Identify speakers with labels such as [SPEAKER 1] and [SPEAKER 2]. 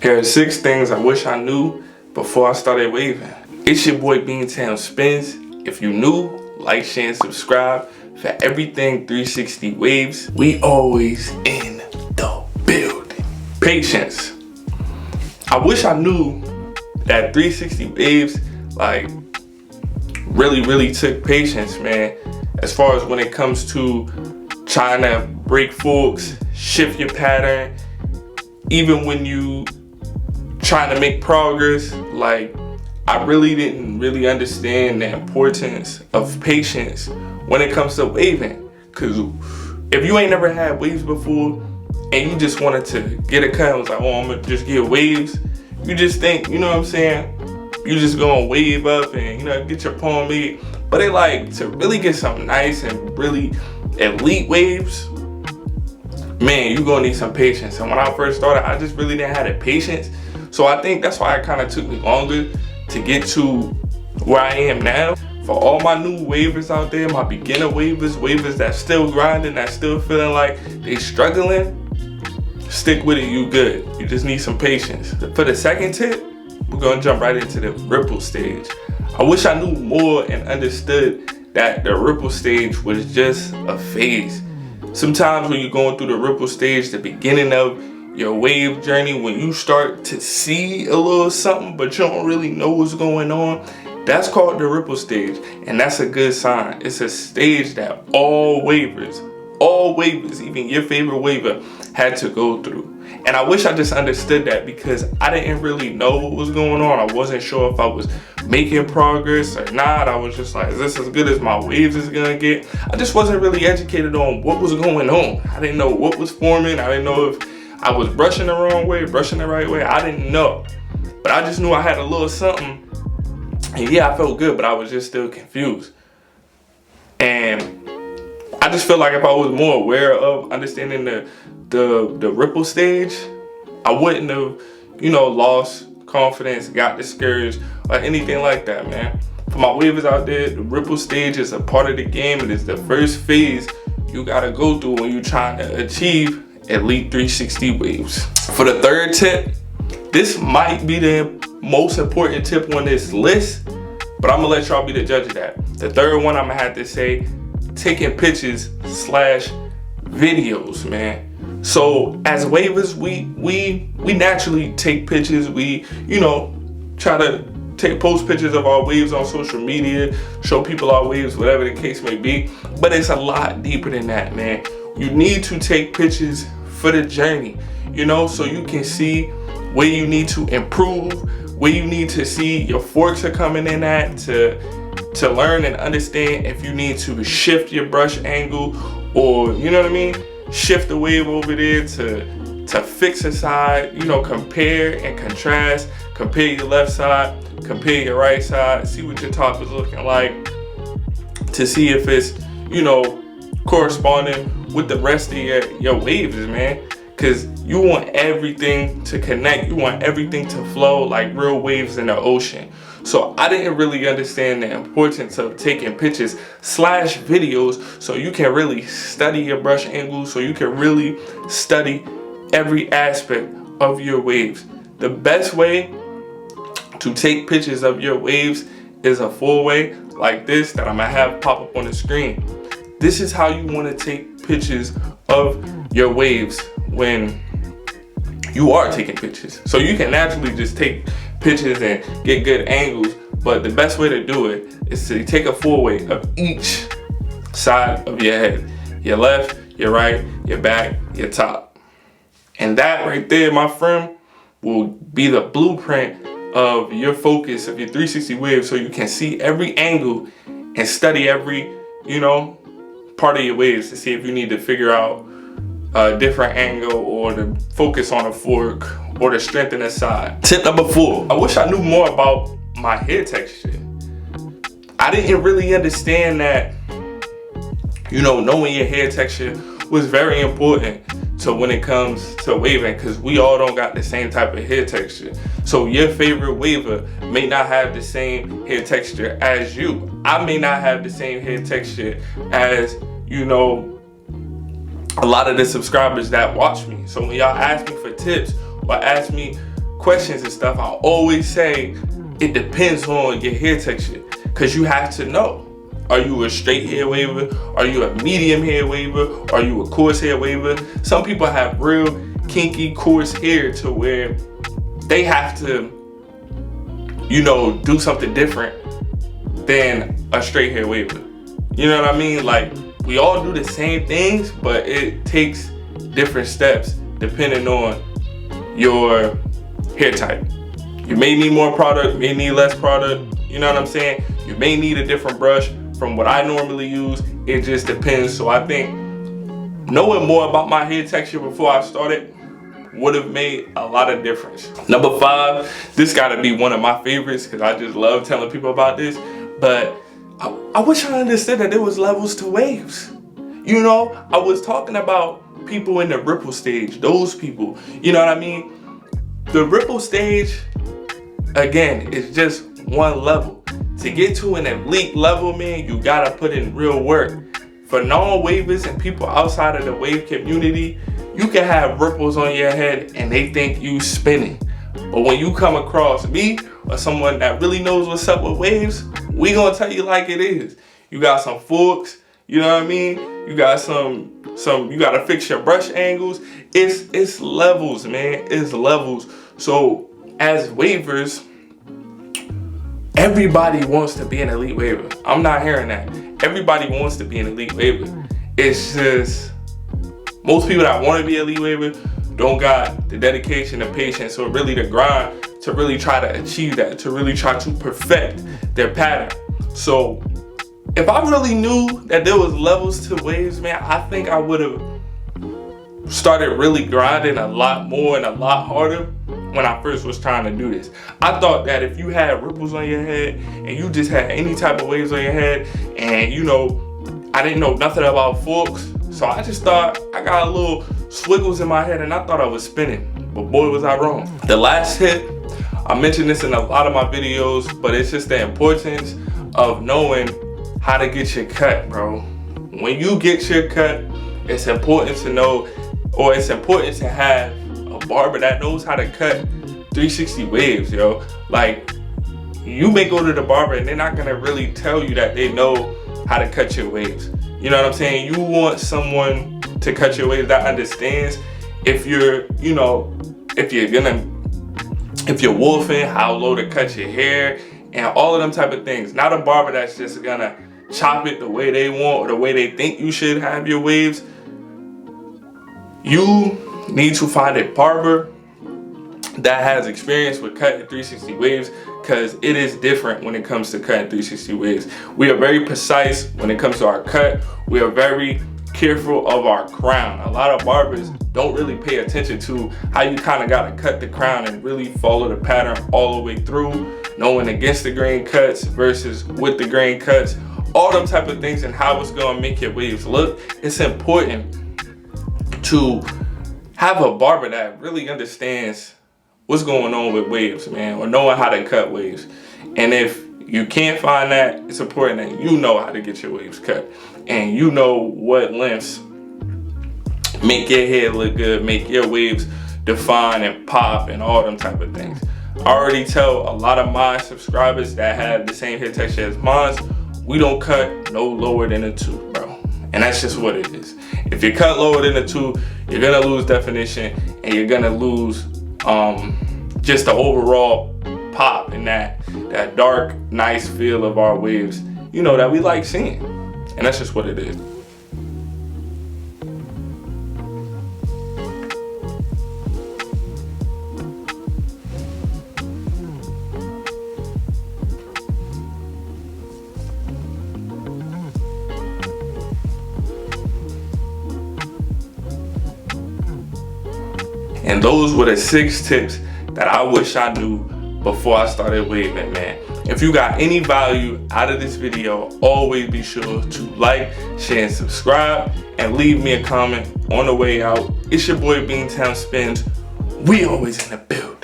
[SPEAKER 1] Here are 6 things I wish I knew before I started waving. It's your boy Beantown Spins. If you new, like, share, and subscribe for everything 360 waves. We always in the building. Patience. I wish I knew that 360 waves really took patience, man. As far as when it comes to trying to break forks, shift your pattern, even when you trying to make progress, I really didn't understand the importance of patience when it comes to waving. Cause if you ain't never had waves before and you just wanted to get a cut, I was like, oh, I'm gonna just get waves. You just think, you know what I'm saying? You just gonna wave up and, get your palm made. But to really get some nice and really elite waves, man, you gonna need some patience. And when I first started, I just really didn't have the patience. So I think that's why it kind of took me longer to get to where I am now. For all my new wavers out there, my beginner wavers that still grinding, that still feeling like they struggling, stick with it, you good. You just need some patience. For the second tip, we're gonna jump right into the ripple stage. I wish I knew more and understood that the ripple stage was just a phase. Sometimes when you're going through the ripple stage, the beginning of your wave journey, when you start to see a little something but you don't really know what's going on, that's called the ripple stage, and that's a good sign. It's a stage that all wavers, even your favorite waver, had to go through. And I wish I just understood that, because I didn't really know what was going on. I wasn't sure if I was making progress or not. I was just like, is this as good as my waves is gonna get? I just wasn't really educated on what was going on. I didn't know what was forming. I didn't know if I was brushing the wrong way, brushing the right way. I didn't know. But I just knew I had a little something. And yeah, I felt good, but I was just still confused. And I just feel like if I was more aware of understanding the ripple stage, I wouldn't have, lost confidence, got discouraged, or anything like that, man. For my wavers out there, the ripple stage is a part of the game. It is the first phase you gotta go through when you're trying to achieve elite 360 waves. For the third tip, this might be the most important tip on this list, but I'm gonna let y'all be the judge of that. The third one, I'm gonna have to say, taking pictures / videos, man. So as wavers, we naturally take pictures. We, try to post pictures of our waves on social media, show people our waves, whatever the case may be. But it's a lot deeper than that, man. You need to take pictures for the journey, so you can see where you need to improve, where you need to see your forks are coming in at, to learn and understand if you need to shift your brush angle, or shift the wave over there to fix a side, compare and contrast, compare your left side, compare your right side, see what your top is looking like, to see if it's corresponding with the rest of your waves, man. Because you want everything to connect, you want everything to flow like real waves in the ocean. So I didn't really understand the importance of taking pictures / videos, so you can really study your brush angles, so you can really study every aspect of your waves. The best way to take pictures of your waves is a 4-way like this that I'm gonna have pop up on the screen. This is how you want to take pictures of your waves when you are taking pictures. So you can naturally just take pictures and get good angles, but the best way to do it is to take a 4-way of each side of your head. Your left, your right, your back, your top. And that right there, my friend, will be the blueprint of your focus, of your 360 waves, so you can see every angle and study every, part of your waves to see if you need to figure out a different angle, or to focus on a fork, or to strengthen a side. Tip number 4, I wish I knew more about my hair texture. I didn't really understand that, knowing your hair texture was very important to when it comes to waving, because we all don't got the same type of hair texture. So your favorite waver may not have the same hair texture as you. I may not have the same hair texture as, a lot of the subscribers that watch me. So when y'all ask me for tips or ask me questions and stuff, I always say it depends on your hair texture, because you have to know. Are you a straight hair waver? Are you a medium hair waver? Are you a coarse hair waver? Some people have real kinky, coarse hair to where they have to, you know, do something different than a straight hair waver. You know what I mean? Like, we all do the same things, but it takes different steps depending on your hair type. You may need more product, you may need less product, you know what I'm saying? You may need a different brush from what I normally use. It just depends. So I think knowing more about my hair texture before I started would have made a lot of difference. Number 5, this gotta be one of my favorites because I just love telling people about this, but I wish I understood that there was levels to waves. You know, I was talking about people in the ripple stage, those people, you know what I mean? The ripple stage, again, is just one level. To get to an elite level, man, you gotta put in real work. For non-wavers and people outside of the wave community, you can have ripples on your head and they think you spinning. But when you come across me or someone that really knows what's up with waves, we gonna tell you like it is. You got some forks, you know what I mean? You got you gotta fix your brush angles. It's levels, man, it's levels. So as wavers, everybody wants to be an elite waver. I'm not hearing that. Everybody wants to be an elite waver. It's just, most people that want to be an elite waver don't got the dedication, the patience, or really the grind to really try to achieve that, to really try to perfect their pattern. So if I really knew that there was levels to waves, man, I think I would have started really grinding a lot more and a lot harder when I first was trying to do this. I thought that if you had ripples on your head and you just had any type of waves on your head, and you know, I didn't know nothing about forks, so I just thought I got a little swiggles in my head and I thought I was spinning, but boy was I wrong. The last tip, I mentioned this in a lot of my videos, but it's just the importance of knowing how to get your cut, bro. When you get your cut, it's important to know, or it's important to have a barber that knows how to cut 360 waves, yo. Like, you may go to the barber and they're not gonna really tell you that they know how to cut your waves. You know what I'm saying? You want someone to cut your waves that understands if you're, you know, if you're wolfing, how low to cut your hair, and all of them type of things. Not a barber that's just gonna chop it the way they want or the way they think you should have your waves. You need to find a barber that has experience with cutting 360 waves, because it is different when it comes to cutting 360 waves. We are very precise when it comes to our cut. We are very careful of our crown. A lot of barbers don't really pay attention to how you kind of got to cut the crown and really follow the pattern all the way through, knowing against the grain cuts versus with the grain cuts, all them type of things, and how it's going to make your waves look. It's important to have a barber that really understands what's going on with waves, man, or knowing how to cut waves. And if you can't find that, it's important that you know how to get your waves cut, and you know what lengths make your hair look good, make your waves define and pop and all them type of things. I already tell a lot of my subscribers that have the same hair texture as mine, we don't cut no lower than a 2, bro. And that's just what it is. If you cut lower than a 2, you're gonna lose definition, and you're gonna lose just the overall pop and that dark, nice feel of our waves, you know, that we like seeing. And that's just what it is. And those were the 6 tips that I wish I knew before I started waving, man. If you got any value out of this video, always be sure to like, share, and subscribe, and leave me a comment on the way out. It's your boy Beantown Spins. We always in the build.